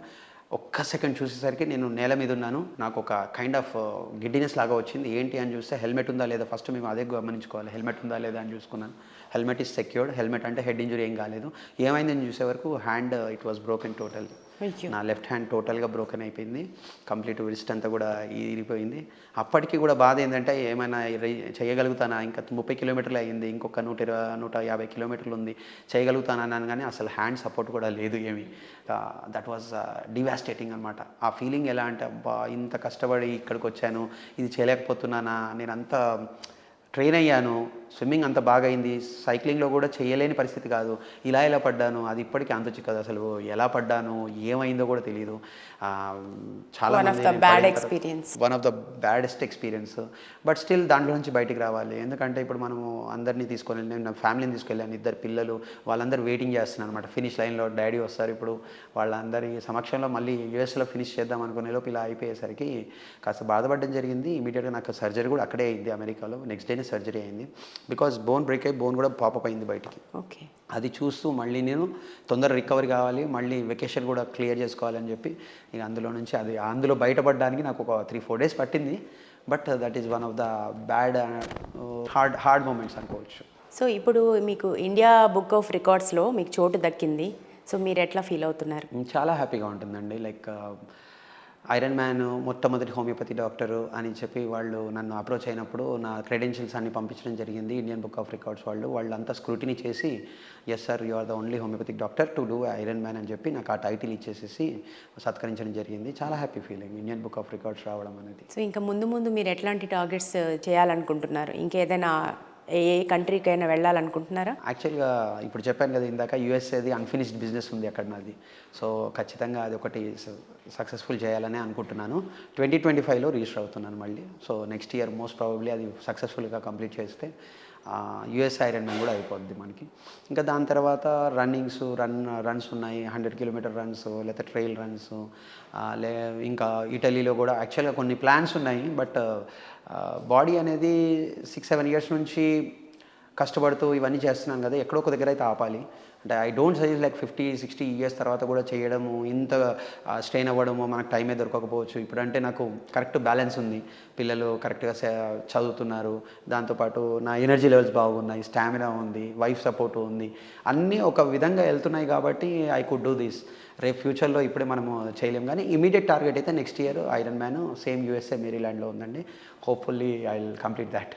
ఒక్క సెకండ్ చూసేసరికి నేను నేల మీద ఉన్నాను. నాకు ఒక కైండ్ ఆఫ్ గిడ్డినెస్ లాగా వచ్చింది. ఏంటి అని చూస్తే హెల్మెట్ ఉందా లేదా, ఫస్ట్ మేము అదే గమనించుకోవాలి, హెల్మెట్ ఉందా లేదా అని చూసుకున్నాను. Helmet is secured. హెల్మెట్ అంటే హెడ్ ఇంజరీ ఏం కాలేదు. ఏమైందని చూసే వరకు hand it was broken total. నా లెఫ్ట్ హ్యాండ్ టోటల్గా బ్రోకెన్ అయిపోయింది. కంప్లీట్ రిస్ట్ అంతా కూడా ఇరిగిపోయింది. అప్పటికి కూడా బాధ ఏంటంటే ఏమైనా చేయగలుగుతానా, ఇంకా 30 kilometers అయ్యింది, ఇంకొక 150 kilometers ఉంది, చేయగలుగుతానా అన్నాను. కానీ అసలు హ్యాండ్ సపోర్ట్ కూడా లేదు ఏమి. దట్ వాజ్ డివాస్టేటింగ్ అనమాట. ఆ ఫీలింగ్ ఎలా అంటే, అబ్బా ఇంత కష్టపడి ఇక్కడికి వచ్చాను, ఇది చేయలేకపోతున్నానా, నేను అంతా ట్రైన్ అయ్యాను, స్విమ్మింగ్ అంత బాగా అయింది, సైక్లింగ్లో కూడా చేయలేని పరిస్థితి కాదు. ఇలా పడ్డాను, అది ఇప్పటికీ అంతు చిక్కదు. అసలు ఎలా పడ్డాను, ఏమైందో కూడా తెలియదు. చాలా one of the bad experience. One of the baddest experience. But still దాంట్లో నుంచి బయటికి రావాలి. ఎందుకంటే ఇప్పుడు మనము అందరినీ తీసుకొని నేను నా ఫ్యామిలీని తీసుకెళ్ళాను, 2 పిల్లలు, వాళ్ళందరూ వెయిటింగ్ చేస్తున్నాను అనమాట. ఫినిష్ లైన్లో డాడీ వస్తారు ఇప్పుడు, వాళ్ళందరి సమక్షంలో మళ్ళీ యూఎస్లో ఫినిష్ చేద్దాం అనుకునే లోపు ఇలా అయిపోయేసరికి కాస్త బాధపడడం జరిగింది. ఇమీడియట్గా నాకు సర్జరీ కూడా అక్కడే అయింది అమెరికాలో. నెక్స్ట్ డేనే సర్జరీ అయింది. బికాజ్ బోన్ బ్రేక్ అయ్యి బోన్ కూడా పాపప్ అయింది బయటికి. ఓకే. అది చూస్తూ మళ్ళీ నేను తొందర రికవరీ కావాలి, మళ్ళీ వెకేషన్ కూడా క్లియర్ చేసుకోవాలని చెప్పి ఇక అందులో నుంచి అందులో బయటపడడానికి నాకు ఒక 3-4 డేస్ పట్టింది. But that is one of the bad hard moments అనుకోవచ్చు. సో ఇప్పుడు మీకు ఇండియా బుక్ ఆఫ్ రికార్డ్స్లో మీకు చోటు దక్కింది. సో మీరు ఎట్లా ఫీల్ అవుతున్నారు? చాలా హ్యాపీగా ఉంటుందండి. లైక్ ఐరన్ మ్యాన్ మొట్టమొదటి హోమియోపతి డాక్టరు అని చెప్పి వాళ్ళు నన్ను అప్రోచ్ అయినప్పుడు నా క్రెడెన్షియల్స్ అన్ని పంపించడం జరిగింది. ఇండియన్ బుక్ ఆఫ్ రికార్డ్స్ వాళ్ళంతా స్క్రూటినీ చేసి yes sir you are the only homeopathic doctor to do iron man అని చెప్పి నాకు ఆ టైటిల్ ఇచ్చేసేసి సత్కరించడం జరిగింది. చాలా happy feeling Indian Book of Records రావడం అనేది. సో ఇంకా ముందు మీరు ఎట్లాంటి టార్గెట్స్ చేయాలనుకుంటున్నారు? ఇంకేదైనా ఏ కంట్రీకైనా వెళ్ళాలనుకుంటున్నారా? యాక్చువల్గా ఇప్పుడు చెప్పాను కదా ఇందాక, యూఎస్ఏది అన్ఫినిష్డ్ బిజినెస్ ఉంది అక్కడ నాది. సో ఖచ్చితంగా అది ఒకటి సక్సెస్ఫుల్ చేయాలని అనుకుంటున్నాను. 2025లో రిజిస్టర్ అవుతున్నాను మళ్ళీ. So next year most probably అది సక్సెస్ఫుల్గా కంప్లీట్ చేస్తే యూఎస్ ఐరన్ మ్యాన్ కూడా అయిపోద్ది మనకి. ఇంకా దాని తర్వాత రన్స్ ఉన్నాయి, 100 కిలోమీటర్ రన్స్, లేకపోతే ట్రైల్ రన్స్, ఇంకా ఇటలీలో కూడా యాక్చువల్గా కొన్ని ప్లాన్స్ ఉన్నాయి. బట్ బాడీ అనేది 6-7 ఇయర్స్ నుంచి కష్టపడుతూ ఇవన్నీ చేస్తున్నాను కదా, ఎక్కడో ఒక దగ్గర అయితే ఆపాలి. అంటే I don't suggest like 50-60 years తర్వాత కూడా చేయడము, ఇంత స్ట్రెయిన్ అవ్వడము, మనకు టైమే దొరకకపోవచ్చు. ఇప్పుడంటే నాకు కరెక్ట్ బ్యాలెన్స్ ఉంది, పిల్లలు కరెక్ట్గా చదువుతున్నారు, దాంతోపాటు నా ఎనర్జీ లెవెల్స్ బాగున్నాయి, స్టామినా ఉంది, వైఫ్ సపోర్ట్ ఉంది, అన్నీ ఒక విధంగా వెళ్తున్నాయి కాబట్టి ఐ కుడ్ డూ దిస్. రేపు ఫ్యూచర్లో ఇప్పుడే మనము చేయలేం, కానీ ఇమీడియట్ టార్గెట్ అయితే next year iron man same USA మేరీల్యాండ్లో ఉందండి. Hopefully I will complete that.